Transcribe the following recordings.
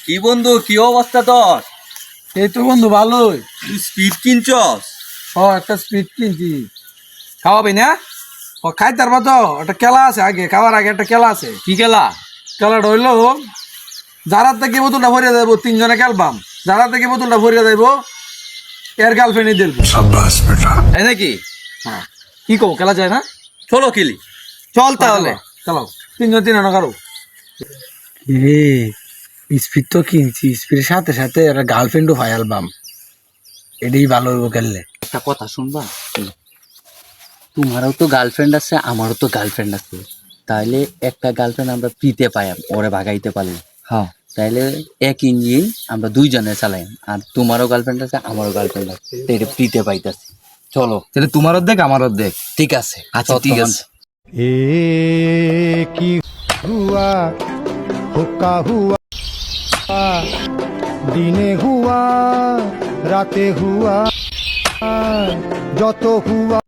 কি বন্ধু, কি অবস্থা তোর? এই তো বন্ধু ভালোই। তুই স্পিড কিনছস? একটা স্পিড কিনছি। খাওয়াবি না? খাইতে পারবা তো? একটা খেলা আছে, আগে খাওয়ার আগে একটা খেলা আছে। কি খেলা? খেলাটা হইলো, যারার থেকে বোতলটা ভরিয়ে যাইবো, তিনজনে খেলবাম। যারার থেকে বোতলটা ভরিয়ে যাইবো এর গার্লফ্রেন্ডই দেখবো। তাই নাকি? হ্যাঁ, কি কো, খেলা যায় না? চলো খেলি। চল তাহলে। খেলাও, তিনজন কারো। স্পিড তো কিনছি, স্পিডের সাথে সাথে একটা গার্লফ্রেন্ডও পাই অ্যালবাম। এটাই ভালো হইব খেললে। একটা কথা শুনবা, তোমারও তো গার্লফ্রেন্ড আছে, আমারও তো গার্লফ্রেন্ড আছে, তাইলে একটা গার্লফ্রেন্ড আমরা ফ্রিতে পাই, ওরে ভাগাইতে পারলে। হ্যাঁ, তাইলে এক ইঞ্জিন আমরা দুইজনে চালাই, আর তোমারও গার্লফ্রেন্ড আছে, আমারও গার্লফ্রেন্ড আছে, তো এটা ফ্রিতে পাইতেছি। চলো তাহলে তোমার অর্ধেক আমার অর্ধেক। ঠিক আছে। আচ্ছা ঠিক আছে। কি হুয়া হুকা হুয়া দিনে হুয়া রাতে হুয়া যত হুয়া।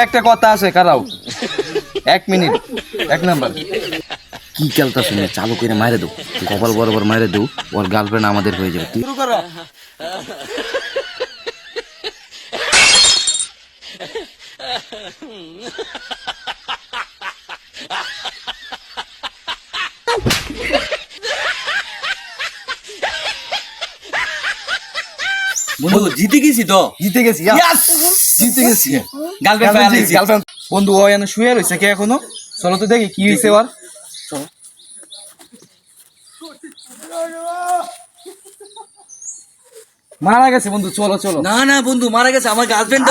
একটা কথা আছে, কারাও 1 মিনিট। 1 নাম্বার। কি খেলতা শুনে চালু করে মারে দেবো, কপাল বরাবর মারে দেবো, ওর গার্লফ্রেন্ড আমাদের হয়ে যাবে। শুরু করো। বন্ধু জিতে গেছি তো। জিতে গেছি, জিতে গেছি। গার্লফ্রেন্ড পাইয়া লাইছি। গার্লফ্রেন্ড বন্ধু ও এনে শুয়ে রয়েছে কে এখনো? চলো তো দেখি কি হয়েছে ওর। মারা গেছে বন্ধু, চলো চলো। না না বন্ধু, মারা গেছে আমার গার্লফ্রেন্ড।